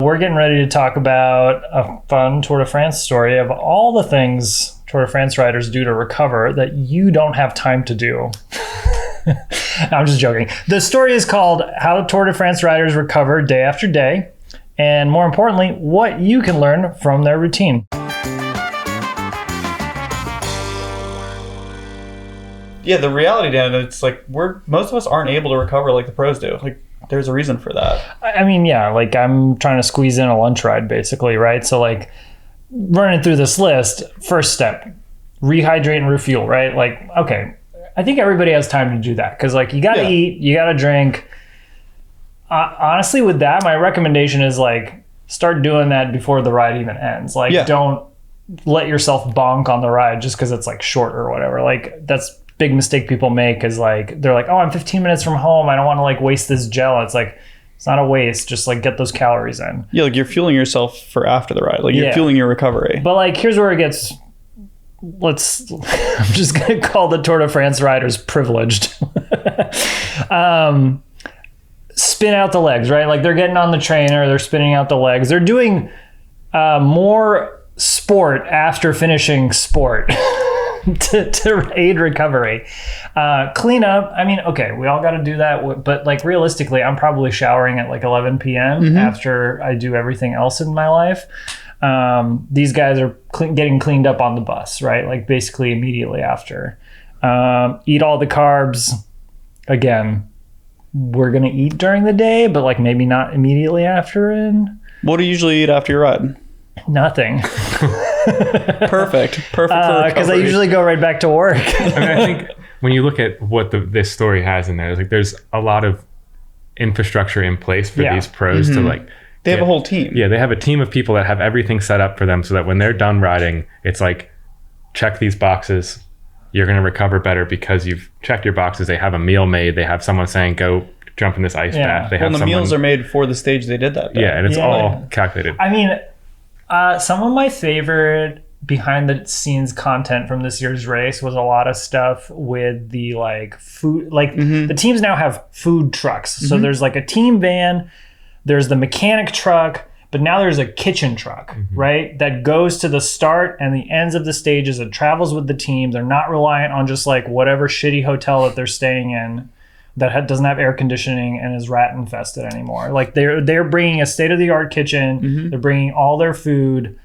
We're getting ready to talk about a fun Tour de France story of all the things Tour de France riders do to recover that you don't have time to do. I'm just joking. The story is called How Tour de France Riders Recover Day After Day, and more importantly, what you can learn from their routine. Yeah, the reality, Dan, it's like most of us aren't able to recover like the pros do. Like, there's a reason for that. I mean, yeah, like I'm trying to squeeze in a lunch ride basically, right? So like running through this list, first step, rehydrate and refuel, right? Like, okay, I think everybody has time to do that because like you got to eat, you got to drink. Honestly, with that, my recommendation is like start doing that before the ride even ends. Like don't let yourself bonk on the ride just because it's like short or whatever. Like that's big mistake people make is like they're like, oh, I'm 15 minutes from home, I don't want to like waste this gel. It's like it's not a waste, just like get those calories in. Yeah, like you're fueling yourself for after the ride, like you're fueling your recovery. But like here's where it gets I'm just gonna call the Tour de France riders privileged. Spin out the legs, right? Like they're getting on the trainer, they're spinning out the legs, they're doing more sport after finishing sport. to aid recovery. Clean up. I mean, okay, we all got to do that. But like realistically, I'm probably showering at like 11 p.m. after I do everything else in my life. These guys are getting cleaned up on the bus, right? Like basically immediately after. Eat all the carbs. Again, we're going to eat during the day, but like maybe not immediately after. What do you usually eat after your ride? Nothing. Perfect for recovery. Because I usually go right back to work. I mean, I think when you look at what this story has in there, there's a lot of infrastructure in place for these pros to like. They have a whole team. Yeah, they have a team of people that have everything set up for them so that when they're done riding, it's like, check these boxes. You're going to recover better because you've checked your boxes. They have a meal made. They have someone saying, go jump in this ice bath. They have the meals are made for the stage they did that day. Yeah, and it's all calculated. I mean, some of my favorite behind the scenes content from this year's race was a lot of stuff with the like food, like the teams now have food trucks. So there's like a team van, there's the mechanic truck, but now there's a kitchen truck, right? That goes to the start and the ends of the stages and travels with the team. They're not reliant on just like whatever shitty hotel that they're staying in that doesn't have air conditioning and is rat infested anymore. Like they're bringing a state-of-the-art kitchen. They're bringing all their food.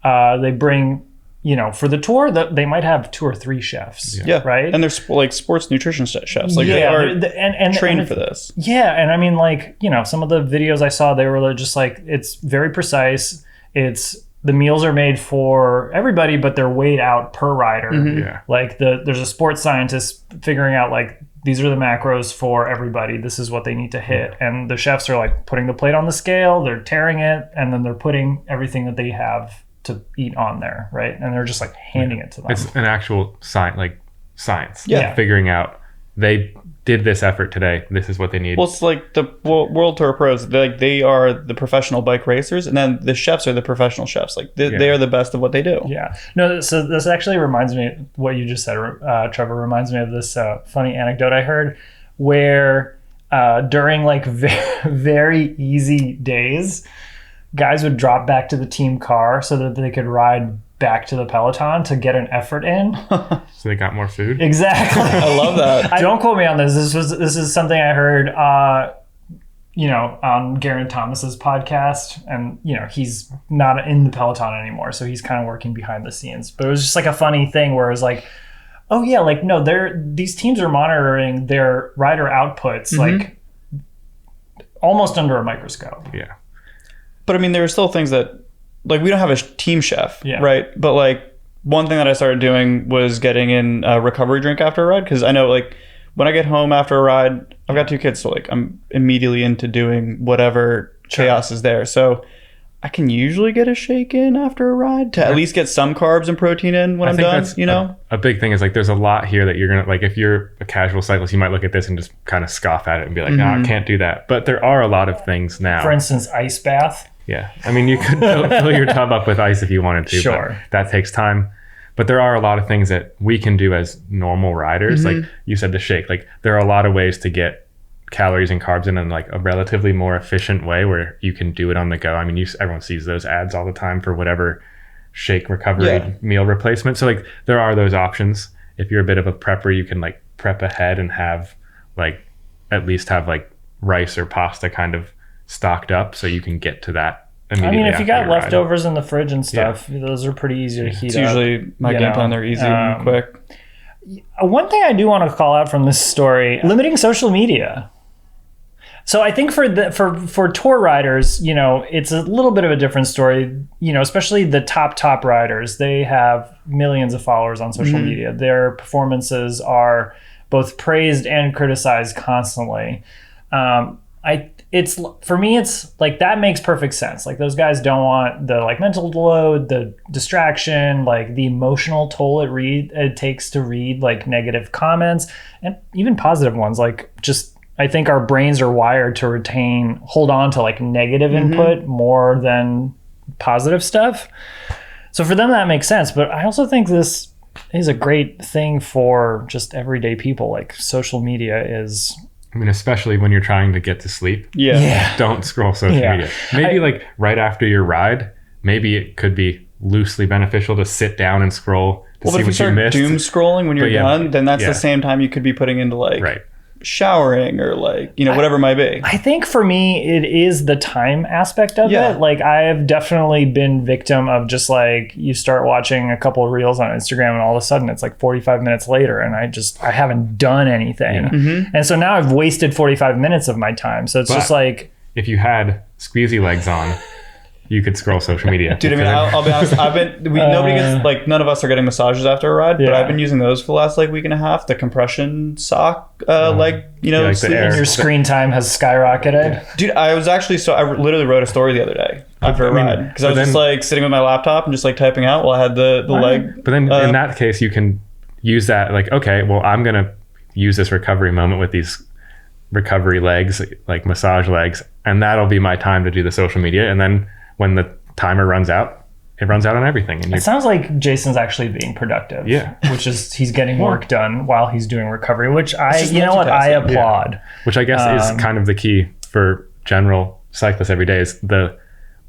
They bring, for the tour, they might have 2 or 3 chefs. Yeah. Right. And they're like sports nutrition chefs. Like they are trained for this. Yeah. And I mean, like, some of the videos I saw, they were just like, it's very precise. The meals are made for everybody, but they're weighed out per rider. Yeah. Like there's a sports scientist figuring out like, these are the macros for everybody. This is what they need to hit. And the chefs are like putting the plate on the scale, they're tearing it, and then they're putting everything that they have to eat on there, right? And they're just like handing it to them. It's an actual science. Yeah. Figuring out they did this effort today. This is what they need. Well, it's like the World Tour pros. They are the professional bike racers, and then the chefs are the professional chefs. Like they are the best of what they do. Yeah. No. So this actually reminds me, what you just said, Trevor, reminds me of this funny anecdote I heard, where during like very easy days, guys would drop back to the team car so that they could ride back to the peloton to get an effort in. So they got more food? Exactly. I love that. Don't quote me on this. This is something I heard on Garen Thomas's podcast, and he's not in the peloton anymore, so he's kind of working behind the scenes. But it was just like a funny thing where it was like, oh yeah, like no, these teams are monitoring their rider outputs like almost under a microscope. Yeah. But I mean, there are still things that, like, we don't have a team chef, right? But like one thing that I started doing was getting in a recovery drink after a ride, because I know like when I get home after a ride, I've got 2 kids, so like I'm immediately into doing whatever chaos is there. So I can usually get a shake in after a ride to at least get some carbs and protein in when I'm done. That's a big thing is like there's a lot here that you're gonna like. If you're a casual cyclist, you might look at this and just kind of scoff at it and be like, "No, I can't do that." But there are a lot of things now. For instance, ice bath. Yeah, I mean, you could fill your tub up with ice if you wanted to. Sure, but that takes time. But there are a lot of things that we can do as normal riders. Like you said, the shake. Like there are a lot of ways to get calories and carbs in like a relatively more efficient way where you can do it on the go. I mean, everyone sees those ads all the time for whatever shake recovery meal replacement. So like there are those options. If you're a bit of a prepper, you can like prep ahead and have like at least have like rice or pasta kind of stocked up so you can get to that immediately. I mean, if you got leftovers in the fridge and stuff, those are pretty easy to heat it's up. Usually my game plan, they're easy and quick. One thing I do want to call out from this story, limiting social media. So I think for tour riders, you know, it's a little bit of a different story, you know, especially the top riders. They have millions of followers on social media. Their performances are both praised and criticized constantly. It's for me, it's like that makes perfect sense. Like those guys don't want the like mental load, the distraction, like the emotional toll it takes to read like negative comments and even positive ones. Like just I think our brains are wired to hold on to like negative input more than positive stuff. So for them, that makes sense. But I also think this is a great thing for just everyday people. Like social media is... I mean, especially when you're trying to get to sleep. Yeah. Don't scroll social media. Maybe like right after your ride, maybe it could be loosely beneficial to sit down and scroll to see what you missed. But if you start doom scrolling when you're done, then that's the same time you could be putting into like... Right. showering or like, you know, whatever it might be. I think for me, it is the time aspect of it. Like I have definitely been victim of just like you start watching a couple of reels on Instagram and all of a sudden it's like 45 minutes later and I haven't done anything. And so now I've wasted 45 minutes of my time. So it's just like... If you had squeezy legs on, you could scroll social media. Dude, I mean, I'll be honest. Nobody gets like none of us are getting massages after a ride, but I've been using those for the last like week and a half. The compression sock, like you know, like your screen time has skyrocketed. Dude, I was actually I literally wrote a story the other day after a ride because I was just like sitting with my laptop and just like typing out while I had the leg. But then in that case, you can use that like, okay, well, I'm gonna use this recovery moment with these recovery legs, like massage legs, and that'll be my time to do the social media, and then when the timer runs out, it runs out on everything. And it sounds like Jason's actually being productive. Yeah. Which is he's getting work done while he's doing recovery, which I applaud. Yeah. Which I guess is kind of the key for general cyclists every day is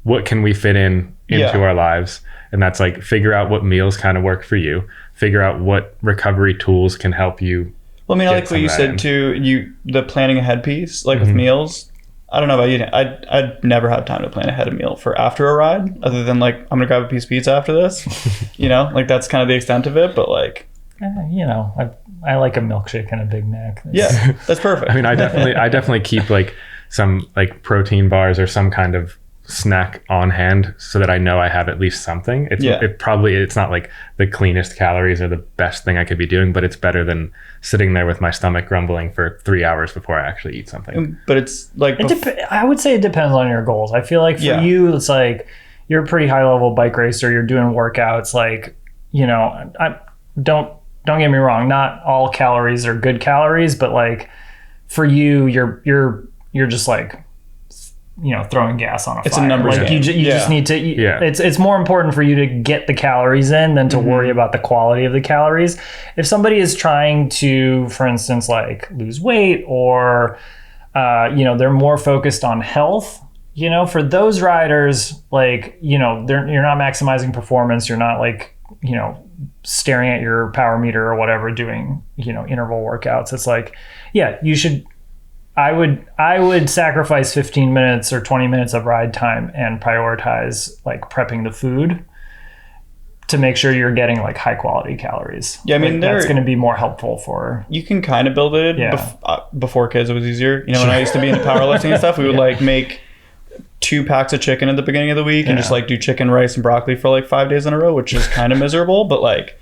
what can we fit into our lives? And that's like figure out what meals kind of work for you, figure out what recovery tools can help you. Well, I mean, I like what you said too, the planning ahead piece, like with meals. I don't know about you. I'd never had time to plan ahead a meal for after a ride, other than like I'm gonna grab a piece of pizza after this. You know, like that's kind of the extent of it. But like, you know, I like a milkshake and a Big Mac. That's perfect. I mean, I definitely keep like some like protein bars or some kind of snack on hand so that I know I have at least something. It's not like the cleanest calories or the best thing I could be doing, but it's better than sitting there with my stomach grumbling for 3 hours before I actually eat something. But it's like I would say it depends on your goals. I feel like for you, it's like you're a pretty high level bike racer. You're doing workouts. Like, you know, don't get me wrong. Not all calories are good calories, but like for you, you're just like, you know, throwing gas on a fire. It's a numbers like game. You just need to. It's more important for you to get the calories in than to worry about the quality of the calories. If somebody is trying to, for instance, like lose weight or, you know, they're more focused on health. You know, for those riders, like, you know, you're not maximizing performance. You're not like, you know, staring at your power meter or whatever, doing, you know, interval workouts. It's like, you should. I would sacrifice 15 minutes or 20 minutes of ride time and prioritize like prepping the food to make sure you're getting like high quality calories. Yeah, I mean, like, that's going to be more helpful for... You can kind of build it. Before kids, it was easier. You know, when I used to be into powerlifting and stuff, we would like make 2 packs of chicken at the beginning of the week and just like do chicken, rice, and broccoli for like 5 days in a row, which is kind of miserable. But like,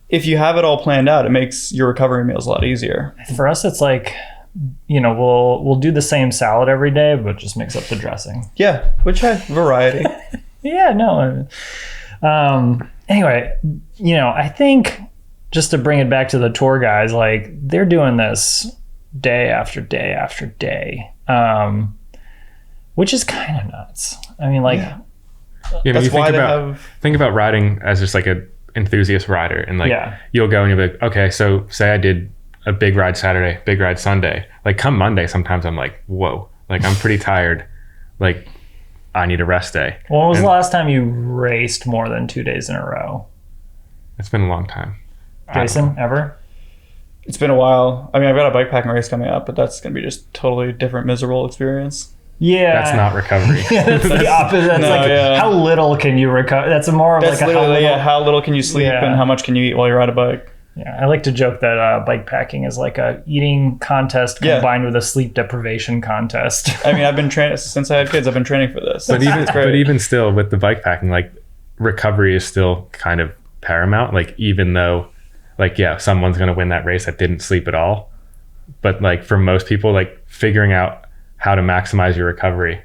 if you have it all planned out, it makes your recovery meals a lot easier. For us, it's like... You know, we'll do the same salad every day, but just mix up the dressing. Yeah, which has variety. Anyway, you know, I think just to bring it back to the tour guys, like they're doing this day after day after day, which is kind of nuts. I mean, like, that's why they think about riding as just like an enthusiast rider, and like you'll go and you'll be like, okay, so say I did a big ride Saturday, big ride Sunday. Like come Monday, sometimes I'm like, whoa, like I'm pretty tired. Like I need a rest day. When was the last time you raced more than 2 days in a row? It's been a long time. Jason, ever? It's been a while. I mean, I've got a bikepacking race coming up, but that's going to be just totally different, miserable experience. Yeah. That's not recovery. That's the opposite. That's how little can you recover? That's more of that's like how little can you sleep and how much can you eat while you're on a bike? Yeah, I like to joke that bike packing is like a eating contest combined with a sleep deprivation contest. I mean, I've been training since I had kids. I've been training for this. But even still, with the bike packing, like recovery is still kind of paramount. Like even though, like someone's gonna win that race that didn't sleep at all. But like for most people, like figuring out how to maximize your recovery,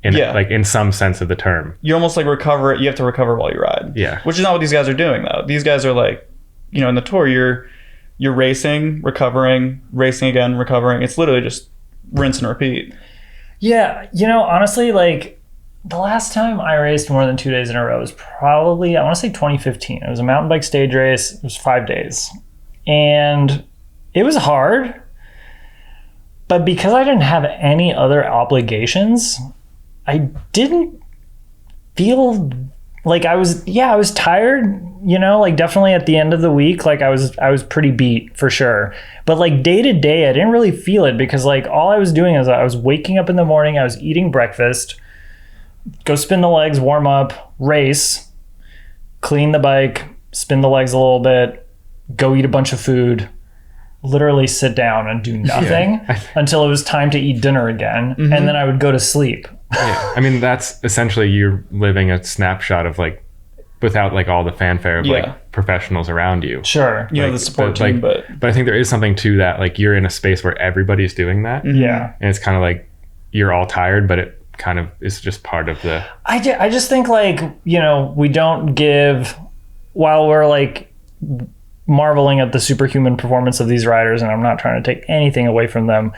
in some sense of the term. You almost like recover. You have to recover while you ride. Yeah, which is not what these guys are doing though. These guys are like, in the tour, you're racing, recovering, racing again, recovering. It's literally just rinse and repeat. Yeah, honestly, like the last time I raced more than 2 days in a row was probably, I want to say 2015. It was a mountain bike stage race. It was 5 days. And it was hard. But because I didn't have any other obligations, I didn't feel like I was tired, like definitely at the end of the week, like I was pretty beat for sure. But like day to day, I didn't really feel it because like all I was doing is I was waking up in the morning, I was eating breakfast, go spin the legs, warm up, race, clean the bike, spin the legs a little bit, go eat a bunch of food, literally sit down and do nothing until it was time to eat dinner again. Mm-hmm. And then I would go to sleep. Yeah. I mean, that's essentially you living a snapshot of like, without like all the fanfare of like professionals around you. Sure. The support team, but I think there is something to that. Like you're in a space where everybody's doing that. Mm-hmm. Yeah. And it's kind of like, you're all tired, but it kind of is just part of the... I just think like, we don't give, while we're like marveling at the superhuman performance of these riders, and I'm not trying to take anything away from them,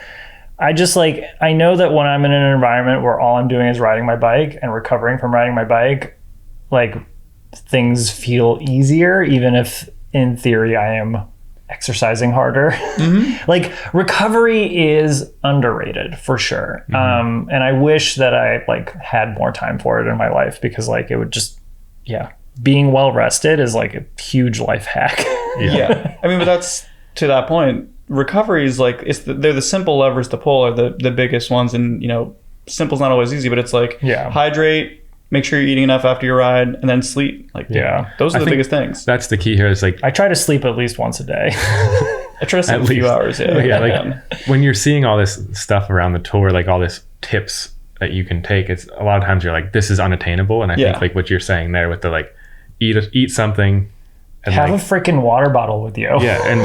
I just like, I know that when I'm in an environment where all I'm doing is riding my bike and recovering from riding my bike, like things feel easier, even if in theory I am exercising harder. Mm-hmm. Like recovery is underrated for sure. Mm-hmm. And I wish that I like had more time for it in my life because like it would just, being well rested is like a huge life hack. Yeah. I mean, but that's to that point. Recovery is like they're the simple levers to pull are the biggest ones, and simple's not always easy, but it's like hydrate, make sure you're eating enough after your ride, and then sleep. Like those are the biggest things. That's the key here. Is like I try to sleep at least once a day. I try to sleep a few hours. Like when you're seeing all this stuff around the tour, like all this tips that you can take, it's a lot of times you're like, this is unattainable, and I think like what you're saying there with the like eat something. And have a freaking water bottle with you. Yeah, and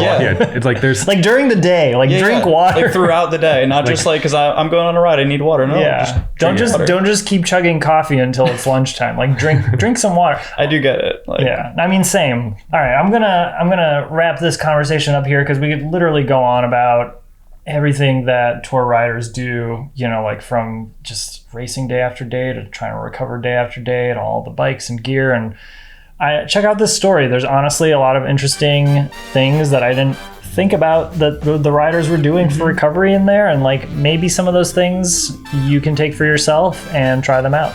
it's like there's like during the day, like drink water like throughout the day, not just like because I'm going on a ride, I need water. No, don't just keep chugging coffee until it's lunchtime. Like drink some water. I do get it. Like, I mean, same. All right, I'm gonna wrap this conversation up here because we could literally go on about everything that tour riders do. Like from just racing day after day to trying to recover day after day, and all the bikes and gear and. Check out this story. There's honestly a lot of interesting things that I didn't think about that the riders were doing for recovery in there. And like maybe some of those things you can take for yourself and try them out.